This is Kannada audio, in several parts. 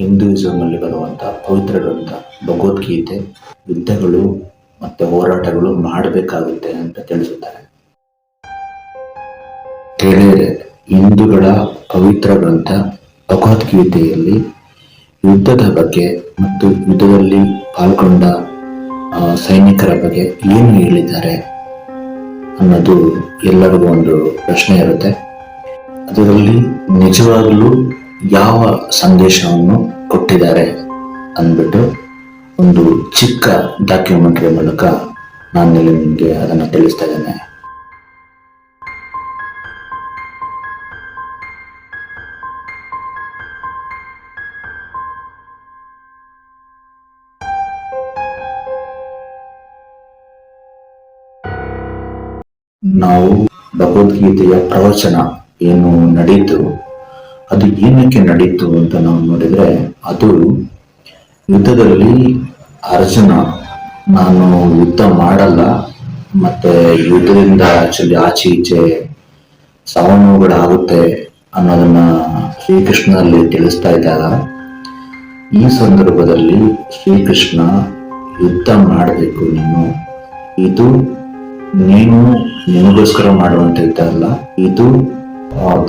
ಹಿಂದೂಯಿಸಂ ಅಲ್ಲಿ ಬರುವಂತ ಪವಿತ್ರ ಗ್ರಂಥ ಭಗವದ್ಗೀತೆ ಯುದ್ಧಗಳು ಮತ್ತೆ ಹೋರಾಟಗಳು ಮಾಡಬೇಕಾಗುತ್ತೆ ಅಂತ ತಿಳಿಸುತ್ತಾರೆ. ಗೆಳೆಯರೆ, ಹಿಂದೂಗಳ ಪವಿತ್ರ ಗ್ರಂಥ ಭಗವದ್ಗೀತೆಯಲ್ಲಿ ಯುದ್ಧದ ಬಗ್ಗೆ ಮತ್ತು ಯುದ್ಧದಲ್ಲಿ ಪಾಲ್ಗೊಂಡ ಸೈನಿಕರ ಬಗ್ಗೆ ಏನು ಹೇಳಿದ್ದಾರೆ ಅನ್ನೋದು ಎಲ್ಲರಿಗೂ ಒಂದು ಪ್ರಶ್ನೆ ಇರುತ್ತೆ. ಅದರಲ್ಲಿ ನಿಜವಾಗ್ಲೂ ಯಾವ ಸಂದೇಶವನ್ನು ಕೊಟ್ಟಿದ್ದಾರೆ ಅಂದ್ಬಿಟ್ಟು ಒಂದು ಚಿಕ್ಕ ಡಾಕ್ಯುಮೆಂಟರಿ ಮೂಲಕ ನಾನು ನಿಮಗೆ ಅದನ್ನು ತಿಳಿಸ್ತಾ ಇದ್ದೇನೆ. ನಾವು ಭಗವದ್ಗೀತೆಯ ಪ್ರವಚನ ಏನು ನಡೀತು, ಅದು ಏನಕ್ಕೆ ನಡೀತು ಅಂತ ನಾವು ನೋಡಿದ್ರೆ, ಅದು ಯುದ್ಧದಲ್ಲಿ ಅರ್ಜುನ ನಾನು ಯುದ್ಧ ಮಾಡಲ್ಲ ಮತ್ತೆ ಯುದ್ಧದಿಂದ ಆಕ್ಚುಲಿ ಆಚೆ ಈಚೆ ಸಾವನ್ನೋವುಗಳಾಗುತ್ತೆ ಅನ್ನೋದನ್ನ ಶ್ರೀಕೃಷ್ಣನಲ್ಲಿ ತಿಳಿಸ್ತಾ ಇದ್ದಾಗ, ಈ ಸಂದರ್ಭದಲ್ಲಿ ಶ್ರೀಕೃಷ್ಣ ಯುದ್ಧ ಮಾಡಬೇಕು, ಇದು ನೀನು ನಿನಗೋಸ್ಕರ ಮಾಡುವಂತ ಯುದ್ಧ ಅಲ್ಲ, ಇದು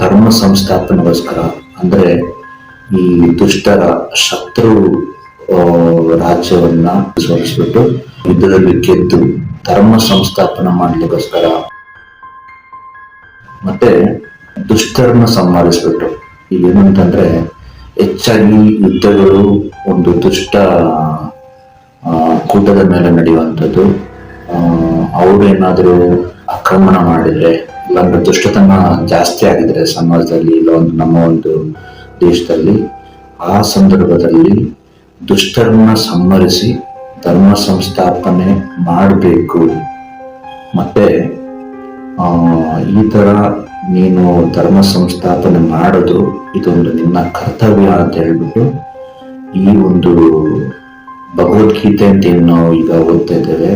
ಧರ್ಮ ಸಂಸ್ಥಾಪನೆಗೋಸ್ಕರ, ಅಂದ್ರೆ ಈ ದುಷ್ಟರ ಶತ್ರು ರಾಜ್ಯವನ್ನ ಸೋಲಿಸ್ಬಿಟ್ಟು ಯುದ್ಧದಲ್ಲಿ ಗೆದ್ದು ಧರ್ಮ ಸಂಸ್ಥಾಪನೆ ಮಾಡ್ಲಿಕ್ಕೋಸ್ಕರ ಮತ್ತೆ ದುಷ್ಟರನ್ನ ಸಂಹರಿಸ್ಬಿಟ್ಟು. ಏನಂತಂದ್ರೆ ಹೆಚ್ಚಾಗಿ ಯುದ್ಧಗಳು ಒಂದು ದುಷ್ಟ ಕೂಟದ ಮೇಲೆ ನಡೆಯುವಂಥದ್ದು. ಅವ್ರೇನಾದ್ರೂ ಆಕ್ರಮಣ ಮಾಡಿದ್ರೆ, ಇಲ್ಲಾಂದ್ರೆ ದುಷ್ಟತನ ಜಾಸ್ತಿ ಆಗಿದ್ರೆ ಸಮಾಜದಲ್ಲಿ, ಇಲ್ಲ ನಮ್ಮ ಒಂದು ದೇಶದಲ್ಲಿ, ಆ ಸಂದರ್ಭದಲ್ಲಿ ದುಷ್ಟರನ್ನ ಸಂಹರಿಸಿ ಧರ್ಮ ಸಂಸ್ಥಾಪನೆ ಮಾಡಬೇಕು. ಮತ್ತೆ ಈ ತರ ನೀನು ಧರ್ಮ ಸಂಸ್ಥಾಪನೆ ಮಾಡೋದು ಇದೊಂದು ನಿನ್ನ ಕರ್ತವ್ಯ ಅಂತ ಹೇಳ್ಬಿಟ್ಟು, ಈ ಒಂದು ಭಗವದ್ಗೀತೆ ಅಂತ ಏನು ನಾವು ಈಗ ಓದ್ತಾ ಇದ್ದೇವೆ,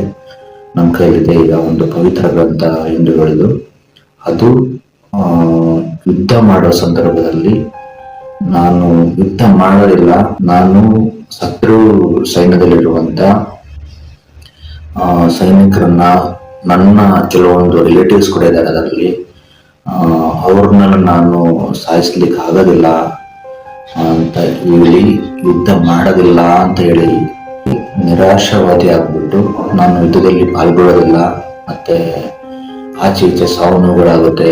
ನಮ್ಮ ಕೈಲಿದೆ ಈಗ ಒಂದು ಪವಿತ್ರ ಗ್ರಂಥ ಹಿಂದೂಗಳದು, ಅದು ಯುದ್ಧ ಮಾಡೋ ಸಂದರ್ಭದಲ್ಲಿ ನಾನು ಯುದ್ಧ ಮಾಡೋದಿಲ್ಲ, ನಾನು ಶತ್ರು ಸೈನ್ಯದಲ್ಲಿರುವಂತ ಸೈನಿಕರನ್ನ, ನನ್ನ ಕೆಲವೊಂದು ರಿಲೇಟಿವ್ಸ್ ಕೂಡ ಇದ್ದಾರೆ ಅದರಲ್ಲಿ, ಅವ್ರನ್ನ ನಾನು ಸಾಯಿಸ್ಲಿಕ್ಕೆ ಆಗೋದಿಲ್ಲ ಅಂತ ಹೇಳಿ ಯುದ್ಧ ಮಾಡೋದಿಲ್ಲ ಅಂತ ಹೇಳಿ ನಿರಾಶಾವಾದಿ ಆಗ್ಬಿಟ್ಟು ನಾನು ಯುದ್ಧದಲ್ಲಿ ಪಾಲ್ಗೊಳ್ಳೋದಿಲ್ಲ, ಮತ್ತೆ ಆಚೆ ಈಚೆ ಸಾವು ನೋವುಗಳಾಗುತ್ತೆ,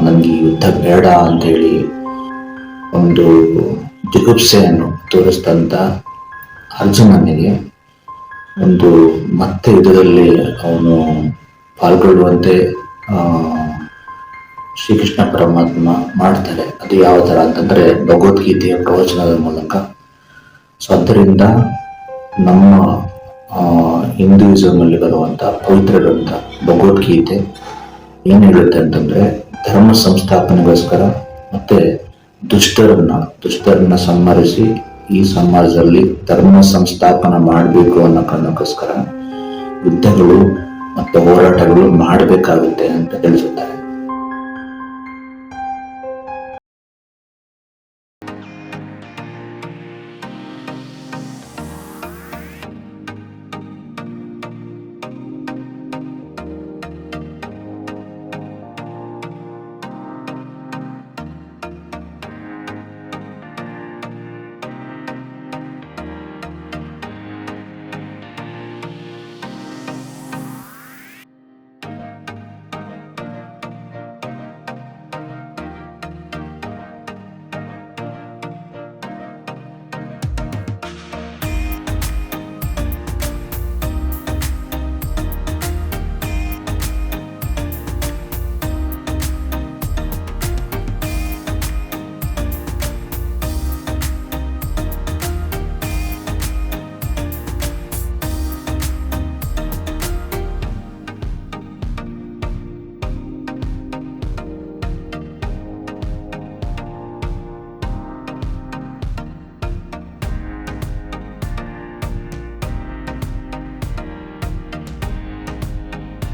ನನಗೆ ಯುದ್ಧ ಬೇಡ ಅಂತ ಹೇಳಿ ಒಂದು ಜಿಗುಪ್ಸೆಯನ್ನು ತೋರಿಸಿದಂತ ಅರ್ಜುನನಿಗೆ ಒಂದು ಮತ್ತೆ ಯುದ್ಧದಲ್ಲಿ ಅವನು ಪಾಲ್ಗೊಳ್ಳುವಂತೆ ಶ್ರೀಕೃಷ್ಣ ಪರಮಾತ್ಮ ಮಾಡ್ತಾರೆ. ಅದು ಯಾವ ತರ ಅಂತಂದ್ರೆ ಭಗವದ್ಗೀತೆಯ ಪ್ರವಚನದ ಮೂಲಕ. ಸೊ ಅದರಿಂದ ನಮ್ಮ ಹಿಂದೂಯಿಸಂ ಅಲ್ಲಿ ಬರುವಂತ ಪವಿತ್ರ ಗ್ರಂಥ ಭಗವದ್ಗೀತೆ ಏನ್ ಹೇಳುತ್ತೆ ಅಂತಂದ್ರೆ, ಧರ್ಮ ಸಂಸ್ಥಾಪನೆಗೋಸ್ಕರ ಮತ್ತೆ ದುಷ್ಟರನ್ನ ಸಂಹರಿಸಿ ಈ ಸಮಾಜದಲ್ಲಿ ಧರ್ಮ ಸಂಸ್ಥಾಪನೆ ಮಾಡಬೇಕು ಅನ್ನೋ ಕಾರಣಕ್ಕೋಸ್ಕರ ಯುದ್ಧಗಳು ಮತ್ತೆ ಹೋರಾಟಗಳು ಮಾಡಬೇಕಾಗುತ್ತೆ ಅಂತ ತಿಳಿಸುತ್ತಾರೆ.